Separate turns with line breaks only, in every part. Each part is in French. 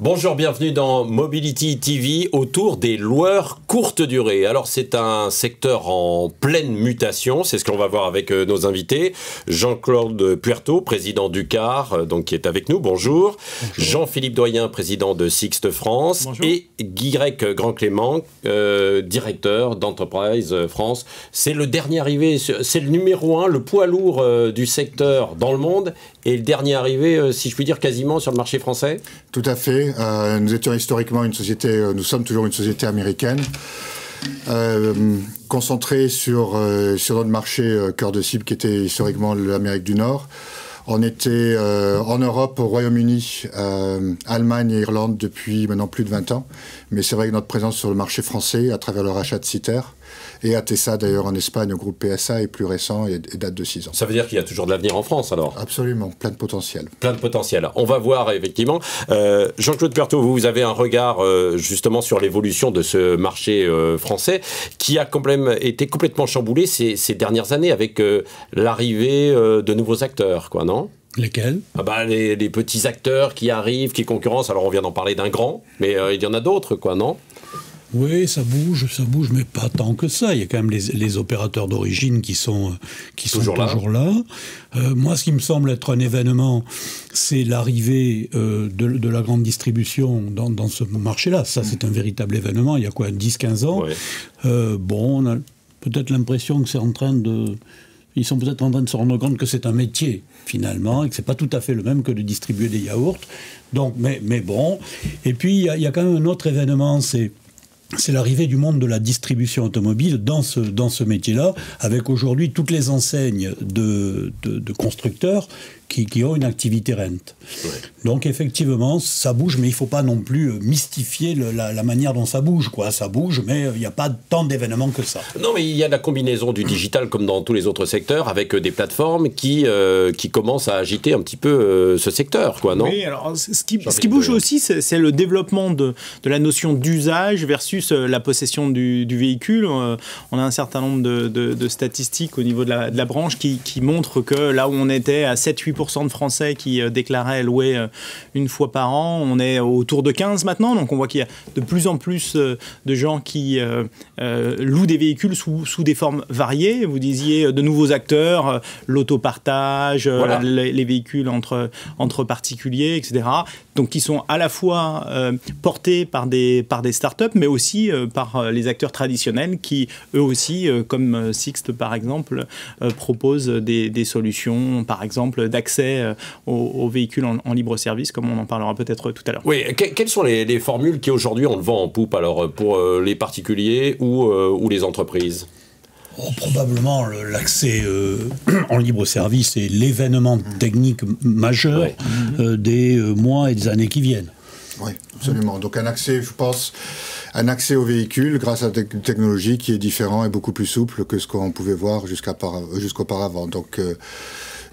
Bonjour, bienvenue dans Mobility TV autour des loueurs courte durée. Alors c'est un secteur en pleine mutation, c'est ce qu'on va voir avec nos invités. Jean-Claude Puerto, président du CAR, donc qui est avec nous, bonjour. Jean-Philippe Doyen, président de Sixt France. Bonjour. Et Guirec Grand-Clément, directeur d'Enterprise France. C'est le dernier arrivé, c'est le numéro 1, le poids lourd du secteur dans le monde et le dernier arrivé, si je puis dire, quasiment sur le marché français.
Tout à fait. Nous étions historiquement une société, nous sommes toujours une société américaine, concentrée sur notre marché cœur de cible qui était historiquement l'Amérique du Nord. On était en Europe, au Royaume-Uni, Allemagne et Irlande depuis maintenant plus de 20 ans. Mais c'est vrai que notre présence sur le marché français, à travers le rachat de Citer, et Atesa d'ailleurs en Espagne au groupe PSA est plus récent et date de 6 ans.
Ça veut dire qu'il y a toujours de l'avenir en France alors?
Absolument, plein de potentiel.
Plein de potentiel. On va voir effectivement. Jean-Claude Puerto, vous avez un regard justement sur l'évolution de ce marché français qui a quand même été complètement chamboulé ces dernières années avec l'arrivée de nouveaux acteurs, quoi, non?
Lesquels?
Les petits acteurs qui arrivent, qui concurrencent. Alors on vient d'en parler d'un grand, mais il y en a d'autres, quoi, non?
Oui, ça bouge, mais pas tant que ça. Il y a quand même les opérateurs d'origine qui sont toujours là. Moi, ce qui me semble être un événement, c'est l'arrivée de la grande distribution dans ce marché-là. Ça, c'est un véritable événement. Il y a quoi, 10-15 ans? Ouais. On a peut-être l'impression que c'est en train de... Ils sont peut-être en train de se rendre compte que c'est un métier, finalement, et que c'est pas tout à fait le même que de distribuer des yaourts. Donc, mais bon. Et puis, il y a quand même un autre événement, c'est l'arrivée du monde de la distribution automobile dans ce métier-là, avec aujourd'hui toutes les enseignes de constructeurs qui ont une activité rente. Ouais. Donc effectivement, ça bouge, mais il ne faut pas non plus mystifier la manière dont ça bouge, quoi. Ça bouge, mais il n'y a pas tant d'événements que ça.
Non, mais il y a la combinaison du digital, comme dans tous les autres secteurs, avec des plateformes qui commencent à agiter un petit peu ce secteur, quoi, non?
Oui, alors ce qui bouge aussi, c'est le développement de la notion d'usage versus la possession du véhicule. On a un certain nombre de statistiques au niveau de la branche qui montrent que là où on était à 7-8% de Français qui déclaraient louer une fois par an, on est autour de 15 maintenant, donc on voit qu'il y a de plus en plus de gens qui louent des véhicules sous des formes variées. Vous disiez de nouveaux acteurs, l'autopartage, voilà. les véhicules entre particuliers, etc. Donc qui sont à la fois portés par des startups, mais aussi par les acteurs traditionnels qui, eux aussi, comme Sixt par exemple, proposent des solutions, par exemple, d'accès aux véhicules en libre service, comme on en parlera peut-être tout à l'heure.
Oui, quelles sont les formules qui aujourd'hui on le vend en poupe alors pour les particuliers ou les entreprises?
Probablement l'accès en libre service est l'événement technique majeur des mois et des années qui viennent.
Oui, absolument. Donc un accès, je pense, un accès aux véhicules grâce à une technologie qui est différente et beaucoup plus souple que ce qu'on pouvait voir jusqu'auparavant. Donc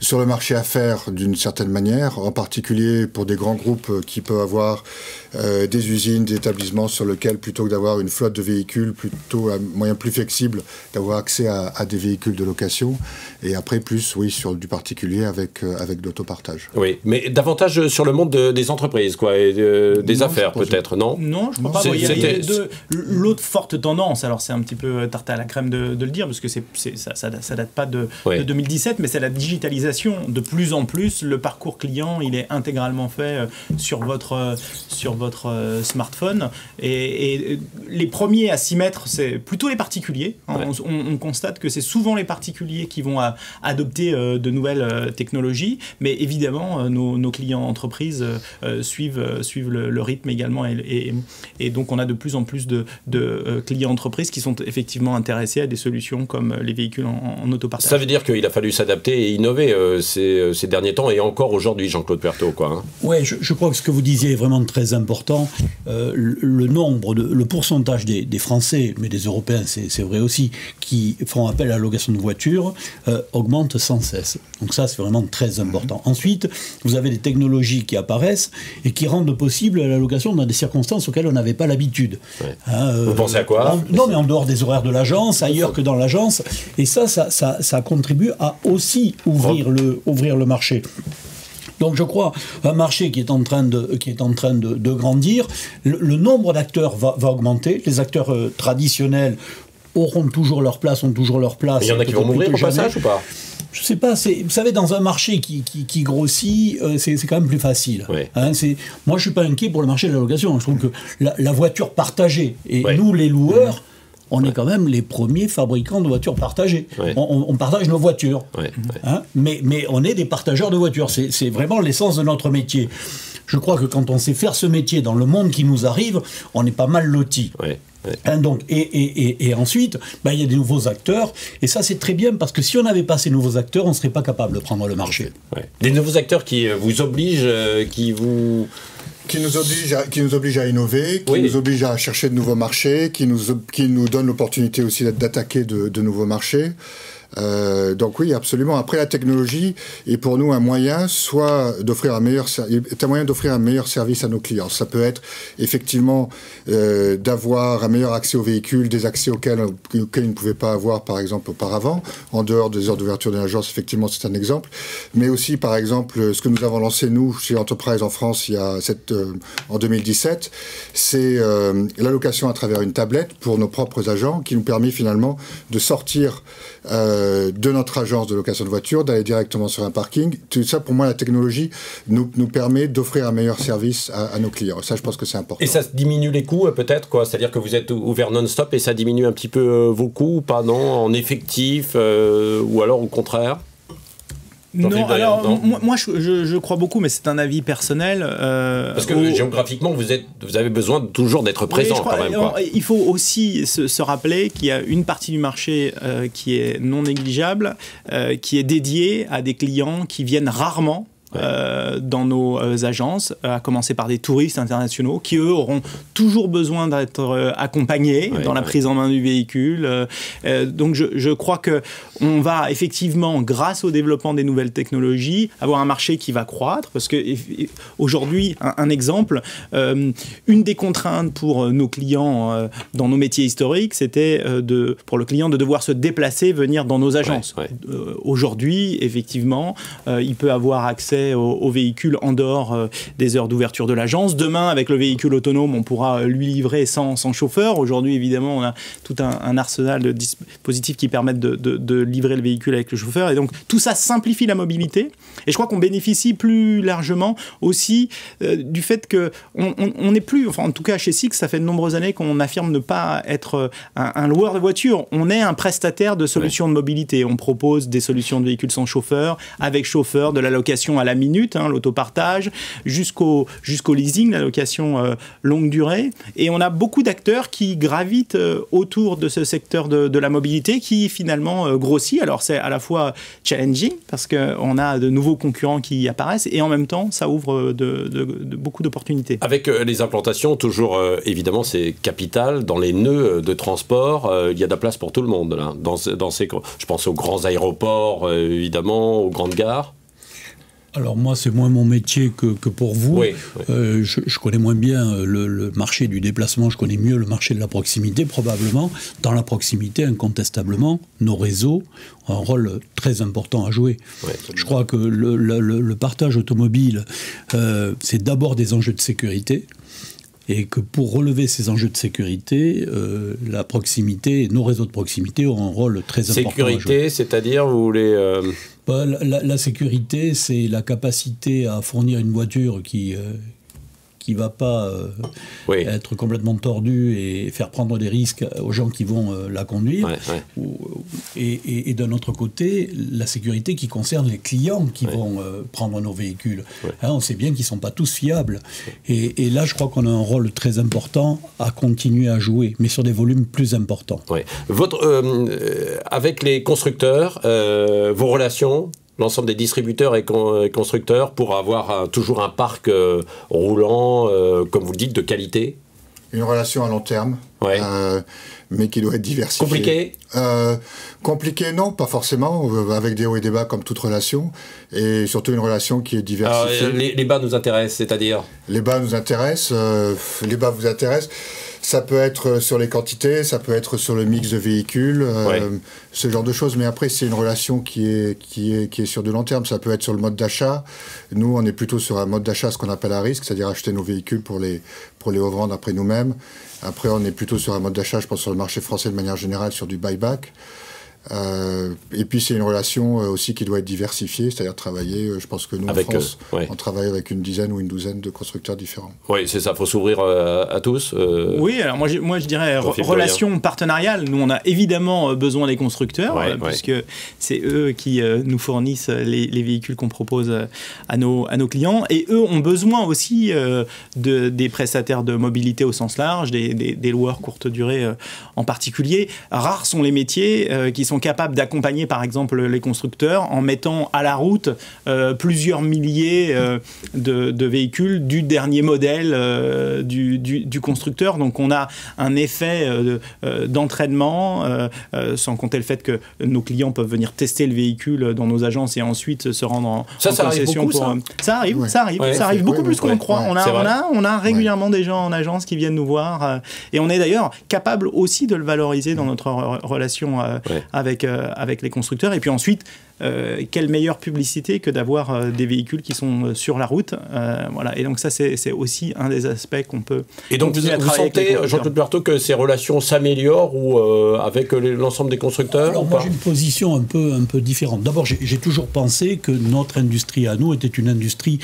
sur le marché affaires, d'une certaine manière, en particulier pour des grands groupes qui peuvent avoir des usines, des établissements sur lesquels, plutôt que d'avoir une flotte de véhicules, plutôt un moyen plus flexible d'avoir accès à des véhicules de location. Et après, plus, oui, sur du particulier avec l'autopartage.
Oui, mais davantage sur le monde des entreprises, quoi, et des affaires, peut-être, non?
Non, je ne crois pas. Il y a l'autre forte tendance, alors c'est un petit peu tarte à la crème de le dire, parce que ça date pas de 2017, mais c'est la digitalisation. De plus en plus, le parcours client, il est intégralement fait sur votre smartphone. Et les premiers à s'y mettre, c'est plutôt les particuliers. Ouais. On constate que c'est souvent les particuliers qui vont adopter de nouvelles technologies. Mais évidemment, nos clients entreprises suivent le rythme également. Et donc, on a de plus en plus de clients entreprises qui sont effectivement intéressés à des solutions comme les véhicules en autopartage.
Ça veut dire qu'il a fallu s'adapter et innover ces derniers temps et encore aujourd'hui, Jean-Claude Puerto, quoi. Hein.
Oui, je crois que ce que vous disiez est vraiment très important. Le pourcentage des Français, mais des Européens, c'est vrai aussi, qui font appel à la location de voitures, augmente sans cesse. Donc ça, c'est vraiment très important. Ensuite, vous avez des technologies qui apparaissent et qui rendent possible la location dans des circonstances auxquelles on n'avait pas l'habitude.
Ouais. Vous pensez à quoi?
Non, mais en dehors des horaires de l'agence, ailleurs que dans l'agence. Et ça contribue à aussi ouvrir le marché. Donc je crois un marché qui est en train de grandir. Le nombre d'acteurs va augmenter. Les acteurs traditionnels auront toujours leur place,
Il y en a qui vont mourir au passage ou pas?
Je sais pas, vous savez, dans un marché qui grossit, c'est quand même plus facile.
Oui.
Hein, moi, je suis pas inquiet pour le marché de la location. Je trouve que la voiture partagée, et nous, les loueurs, on est quand même les premiers fabricants de voitures partagées. On partage nos voitures. Hein, mais on est des partageurs de voitures. C'est vraiment l'essence de notre métier. Je crois que quand on sait faire ce métier dans le monde qui nous arrive, on est pas mal lotis. Hein, donc, et ensuite, il y a des nouveaux acteurs, et ça c'est très bien, parce que si on n'avait pas ces nouveaux acteurs, on ne serait pas capable de prendre le marché.
Des nouveaux acteurs qui vous obligent, qui nous
obligent à innover, qui nous obligent à chercher de nouveaux marchés, qui nous donnent l'opportunité aussi d'attaquer de nouveaux marchés. Donc oui, absolument. Après, la technologie est pour nous un moyen, d'offrir un meilleur service à nos clients. Ça peut être effectivement d'avoir un meilleur accès aux véhicules, des accès auxquels ils ne pouvaient pas avoir, par exemple, auparavant, en dehors des heures d'ouverture de l'agence. Effectivement, c'est un exemple. Mais aussi, par exemple, ce que nous avons lancé, nous, chez Enterprise en France, en 2017, c'est l'allocation à travers une tablette pour nos propres agents, qui nous permet finalement de sortir de notre agence de location de voitures, d'aller directement sur un parking. Tout ça, pour moi, la technologie nous permet d'offrir un meilleur service à nos clients. Ça, je pense que c'est important.
Et ça diminue les coûts, peut-être, quoi. C'est-à-dire que vous êtes ouvert non-stop et ça diminue un petit peu vos coûts, ou pas, non, en effectif, ou alors au contraire?
Non, alors moi je crois beaucoup, mais c'est un avis personnel.
Parce que géographiquement, vous avez besoin toujours d'être présent, quand même. Quoi.
Il faut aussi se rappeler qu'il y a une partie du marché qui est non négligeable, qui est dédiée à des clients qui viennent rarement. Dans nos agences, à commencer par des touristes internationaux qui, eux, auront toujours besoin d'être accompagnés dans la prise en main du véhicule. Donc, je crois qu'on va effectivement, grâce au développement des nouvelles technologies, avoir un marché qui va croître. Parce qu'aujourd'hui, un exemple, une des contraintes pour nos clients dans nos métiers historiques, c'était pour le client de devoir se déplacer, venir dans nos agences. Aujourd'hui, effectivement, il peut avoir accès aux véhicules en dehors des heures d'ouverture de l'agence. Demain, avec le véhicule autonome, on pourra lui livrer sans chauffeur. Aujourd'hui, évidemment, on a tout un arsenal de dispositifs qui permettent de livrer le véhicule avec le chauffeur. Et donc, tout ça simplifie la mobilité. Et je crois qu'on bénéficie plus largement aussi du fait qu'on n'est plus, enfin en tout cas chez Sixt, ça fait de nombreuses années qu'on affirme ne pas être un loueur de voitures. On est un prestataire de solutions de mobilité. On propose des solutions de véhicules sans chauffeur, avec chauffeur, de la location à la minute, l'autopartage, jusqu'au leasing, la location longue durée. Et on a beaucoup d'acteurs qui gravitent autour de ce secteur de la mobilité qui finalement grossit. Alors c'est à la fois challenging parce qu'on a de nouveaux concurrents qui apparaissent et en même temps ça ouvre de beaucoup d'opportunités.
Avec les implantations, toujours évidemment c'est capital, dans les nœuds de transport, il y a de la place pour tout le monde là, je pense aux grands aéroports évidemment, aux grandes gares.
Alors moi, c'est moins mon métier que pour vous. Je connais moins bien le marché du déplacement, je connais mieux le marché de la proximité, probablement. Dans la proximité, incontestablement, nos réseaux ont un rôle très important à jouer. Je crois que le partage automobile, c'est d'abord des enjeux de sécurité. Et que pour relever ces enjeux de sécurité, la proximité, nos réseaux de proximité ont un rôle très important.
Sécurité, c'est-à-dire, vous voulez...
La sécurité, c'est la capacité à fournir une voiture qui va pas être complètement tordue et faire prendre des risques aux gens qui vont la conduire. Et d'un autre côté, la sécurité qui concerne les clients qui vont prendre nos véhicules. On sait bien qu'ils ne sont pas tous fiables. Et là, je crois qu'on a un rôle très important à continuer à jouer, mais sur des volumes plus importants.
Avec les constructeurs, vos relations, l'ensemble des distributeurs et constructeurs, pour avoir toujours un parc roulant, comme vous le dites, de qualité?
Une relation à long terme, mais qui doit être diversifiée.
Compliqué?
Compliqué, non, pas forcément, avec des hauts et des bas comme toute relation, et surtout une relation qui est diversifiée.
Alors, les bas nous intéressent, c'est-à-dire?
Les bas nous intéressent, les bas vous intéressent. Ça peut être sur les quantités, ça peut être sur le mix de véhicules, ce genre de choses. Mais après, c'est une relation qui est sur du long terme. Ça peut être sur le mode d'achat. Nous, on est plutôt sur un mode d'achat, ce qu'on appelle à risque, c'est-à-dire acheter nos véhicules pour les revendre après nous-mêmes. Après, on est plutôt sur un mode d'achat, je pense, sur le marché français de manière générale, sur du buyback. Et puis c'est une relation aussi qui doit être diversifiée, c'est-à-dire travailler, je pense que nous en France, on travaille avec une dizaine ou une douzaine de constructeurs différents.
Oui, c'est ça, il faut s'ouvrir à tous.
Oui, alors moi je dirais relation partenariale. Nous on a évidemment besoin des constructeurs, puisque c'est eux qui nous fournissent les véhicules qu'on propose à nos clients, et eux ont besoin aussi des prestataires de mobilité au sens large, des loueurs courte durée en particulier. Rares sont les métiers qui sont capables d'accompagner par exemple les constructeurs en mettant à la route plusieurs milliers de véhicules du dernier modèle du constructeur. Donc on a un effet d'entraînement, sans compter le fait que nos clients peuvent venir tester le véhicule dans nos agences et ensuite se rendre en concession. Ça arrive beaucoup plus qu'on le croit. On a régulièrement des gens en agence qui viennent nous voir et on est d'ailleurs capable aussi de le valoriser dans notre relation avec les constructeurs. Et puis ensuite, quelle meilleure publicité que d'avoir des véhicules qui sont sur la route. Voilà. Et donc ça, c'est aussi un des aspects qu'on peut...
Et donc vous sentez, Jean-Claude Puerto, que ces relations s'améliorent ou avec l'ensemble des constructeurs?
Alors moi j'ai une position un peu différente. D'abord, j'ai toujours pensé que notre industrie à nous était une industrie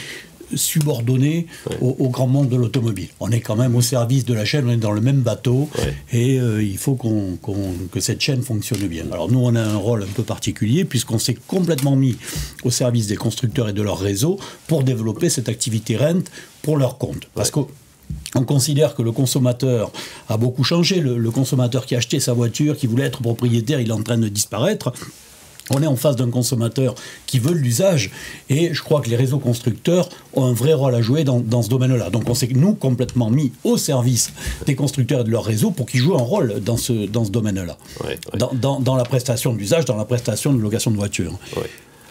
subordonnée au grand monde de l'automobile. On est quand même au service de la chaîne, on est dans le même bateau et il faut que cette chaîne fonctionne bien. Alors nous, on a un rôle un peu particulier puisqu'on s'est complètement mis au service des constructeurs et de leur réseau pour développer cette activité rent pour leur compte. Parce qu'on considère que le consommateur a beaucoup changé. Le consommateur qui achetait sa voiture, qui voulait être propriétaire, il est en train de disparaître. On est en face d'un consommateur qui veut l'usage et je crois que les réseaux constructeurs ont un vrai rôle à jouer dans ce domaine-là. Donc on s'est, nous, complètement mis au service des constructeurs et de leur réseau pour qu'ils jouent un rôle dans ce domaine-là. Dans la prestation d'usage, dans la prestation de location de voiture.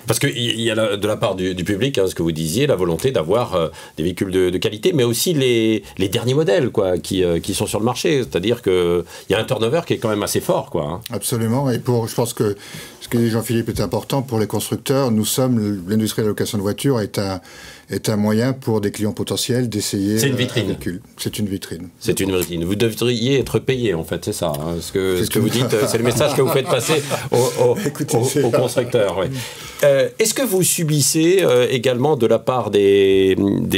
Parce qu'il y a de la part du public, ce que vous disiez, la volonté d'avoir des véhicules de qualité, mais aussi les derniers modèles qui sont sur le marché. C'est-à-dire qu'il y a un turnover qui est quand même assez fort.
Absolument. Et je pense que ce que dit Jean-Philippe est important pour les constructeurs. L'industrie de la location de voitures est un moyen pour des clients potentiels d'essayer un véhicule. C'est une vitrine. C'est une vitrine.
Vous devriez être payé, en fait, c'est ça. Ce que vous dites, c'est le message que vous faites passer aux constructeurs. Est-ce que vous subissez également de la part des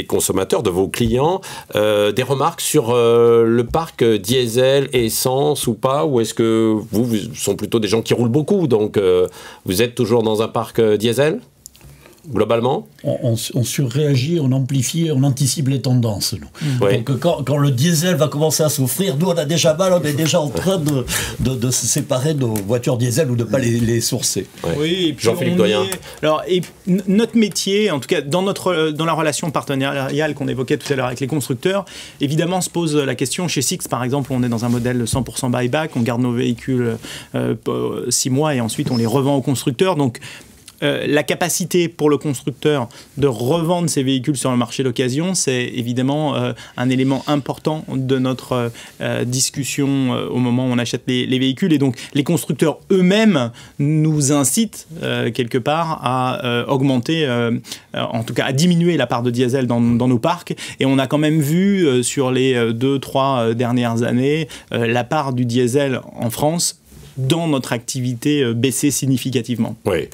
consommateurs, de vos clients, des remarques sur le parc diesel, essence ou pas? Ou est-ce que vous sont plutôt des gens qui roulent beaucoup, donc vous êtes toujours dans un parc diesel globalement?
On surréagit, on amplifie, on anticipe les tendances. Nous. Donc quand le diesel va commencer à souffrir, nous on a déjà mal, on est déjà en train de se séparer de nos voitures diesel ou de ne pas les sourcer.
Oui, et puis
Jean-Philippe Doyen.
Alors, notre métier, en tout cas dans la relation partenariale qu'on évoquait tout à l'heure avec les constructeurs, évidemment se pose la question, chez Sixt par exemple, on est dans un modèle 100% buyback, on garde nos véhicules 6 mois et ensuite on les revend aux constructeurs. Donc la capacité pour le constructeur de revendre ses véhicules sur le marché d'occasion, c'est évidemment un élément important de notre discussion au moment où on achète les véhicules. Et donc, les constructeurs eux-mêmes nous incitent quelque part à augmenter, en tout cas à diminuer la part de diesel dans nos parcs. Et on a quand même vu sur les 2-3 dernières années la part du diesel en France dans notre activité baisser significativement.
Oui.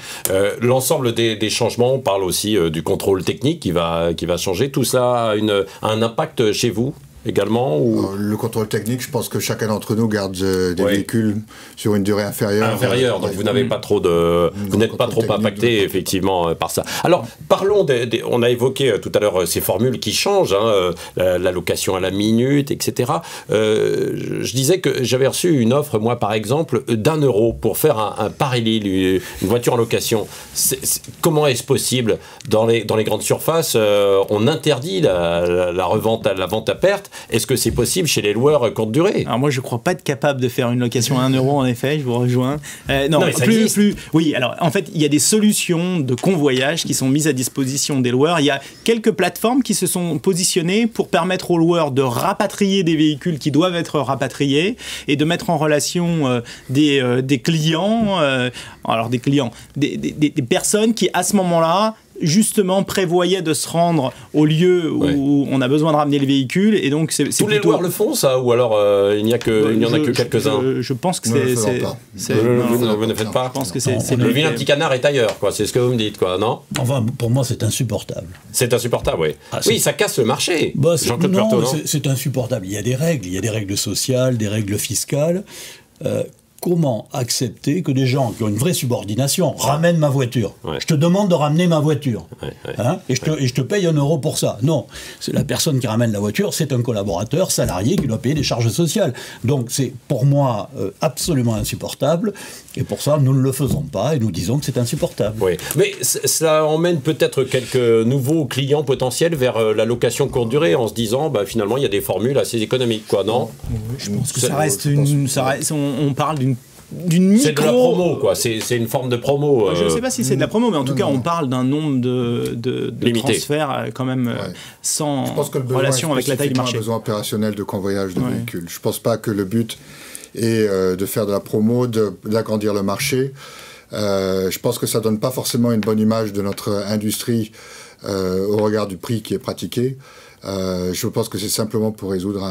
L'ensemble des changements, on parle aussi du contrôle technique qui va changer. Tout ça a un impact chez vous également
Le contrôle technique, je pense que chacun d'entre nous garde des véhicules sur une durée inférieure.
Donc vous n'avez pas trop vous n'êtes pas trop impacté effectivement par ça. Alors parlons on a évoqué tout à l'heure ces formules qui changent, la location à la minute, etc. Je disais que j'avais reçu une offre, moi par exemple, d'1 € pour faire un parallèle, une voiture en location. Comment est-ce possible? Dans les grandes surfaces, on interdit la vente à perte. Est-ce que c'est possible chez les loueurs courte durée?
Alors moi, je ne crois pas être capable de faire une location à 1 euro, en effet, je vous rejoins. Non, oui, alors en fait, il y a des solutions de convoyage qui sont mises à disposition des loueurs. Il y a quelques plateformes qui se sont positionnées pour permettre aux loueurs de rapatrier des véhicules qui doivent être rapatriés et de mettre en relation des clients, des personnes qui, à ce moment-là, justement prévoyait de se rendre au lieu où on a besoin de ramener le véhicule, et donc c'est
tous les loueurs le font, ça, ou alors il n'y en a que quelques-uns?
Je pense que
vous
ne faites pas.
Je pense que c'est
le vilain petit canard est ailleurs, quoi. C'est ce que vous me dites, quoi, non?
Enfin, pour moi, c'est insupportable.
C'est insupportable, oui. Oui, ça casse le marché. Jean-Claude Puerteau, non,
c'est insupportable. Il y a des règles sociales, des règles fiscales. Comment accepter que des gens qui ont une vraie subordination ramènent ma voiture? Je te demande de ramener ma voiture. Et je te paye 1 euro pour ça. Non, c'est la personne qui ramène la voiture, c'est un collaborateur salarié qui doit payer des charges sociales. Donc c'est pour moi absolument insupportable. Et pour ça, nous ne le faisons pas et nous disons que c'est insupportable.
Oui, mais ça emmène peut-être quelques nouveaux clients potentiels vers la location courte durée en se disant, finalement, il y a des formules assez économiques, quoi, non?
Je pense que ça reste on parle d'une micro...
C'est de la promo, quoi. C'est une forme de promo.
Je ne sais pas si c'est de la promo, mais en tout cas, on parle d'un nombre de transferts quand même sans relation avec la taille du marché.
Un besoin opérationnel de convoyage de véhicules. Je ne pense pas que le but est de faire de la promo, d'agrandir le marché. Je pense que ça ne donne pas forcément une bonne image de notre industrie au regard du prix qui est pratiqué. Je pense que c'est simplement pour résoudre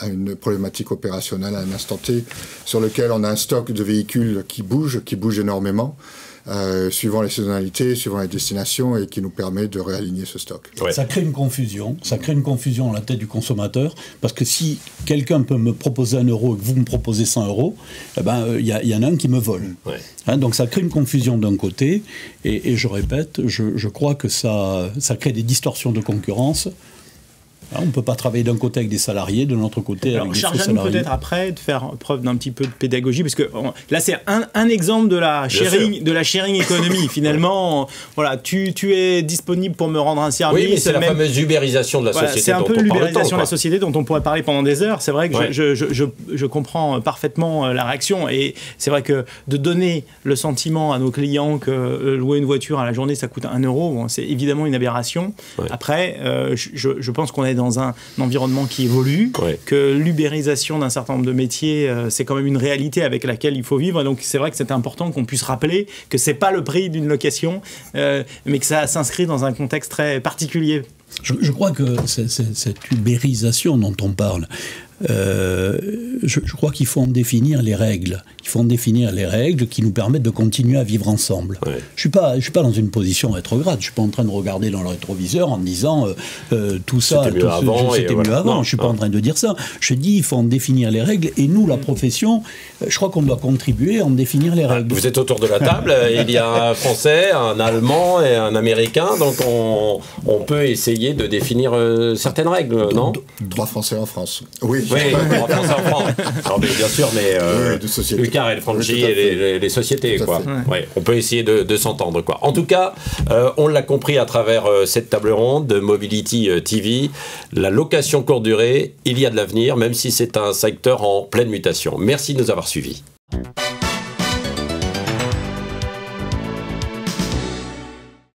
une problématique opérationnelle à un instant T sur lequel on a un stock de véhicules qui bouge énormément, suivant les saisonnalités, suivant les destinations, et qui nous permet de réaligner ce stock.
Ça crée une confusion dans la tête du consommateur, parce que si quelqu'un peut me proposer 1 euro et que vous me proposez 100 euros, il y en a un qui me vole. Donc ça crée une confusion d'un côté, et je répète, je crois que ça crée des distorsions de concurrence. On ne peut pas travailler d'un côté avec des salariés, de l'autre côté avec des faux salariés.
Charge-nous peut-être après de faire preuve d'un petit peu de pédagogie, parce que là c'est un exemple de la sharing economy. Finalement, voilà, tu es disponible pour me rendre un service.
Oui, mais c'est la fameuse ubérisation de la société.
C'est un peu l'ubérisation de la société dont on pourrait parler pendant des heures. C'est vrai que je comprends parfaitement la réaction, et c'est vrai que de donner le sentiment à nos clients que louer une voiture à la journée ça coûte 1 euro, c'est évidemment une aberration. Après, je pense qu'on est dans un environnement qui évolue, que l'ubérisation d'un certain nombre de métiers, c'est quand même une réalité avec laquelle il faut vivre. Et donc c'est vrai que c'est important qu'on puisse rappeler que c'est pas le prix d'une location, mais que ça s'inscrit dans un contexte très particulier.
Je crois que cette ubérisation dont on parle, je crois qu'il faut en définir les règles. Il faut en définir les règles qui nous permettent de continuer à vivre ensemble. Je suis pas dans une position rétrograde. Je suis pas en train de regarder dans le rétroviseur en me disant tout ça, c'était mieux avant. Je suis pas en train de dire ça. Je dis il faut en définir les règles, et nous, la profession, je crois qu'on doit contribuer à en définir les règles.
Vous êtes autour de la table. Il y a un Français, un Allemand et un Américain, donc on peut essayer de définir certaines règles, non?
3 Français en France. Oui,
3 Français en France. Alors, bien sûr, mais le car et le franchi et les sociétés, quoi. On peut essayer de s'entendre, quoi. En tout cas, on l'a compris à travers cette table ronde de Mobility TV, la location courte durée, il y a de l'avenir, même si c'est un secteur en pleine mutation. Merci de nous avoir suivis.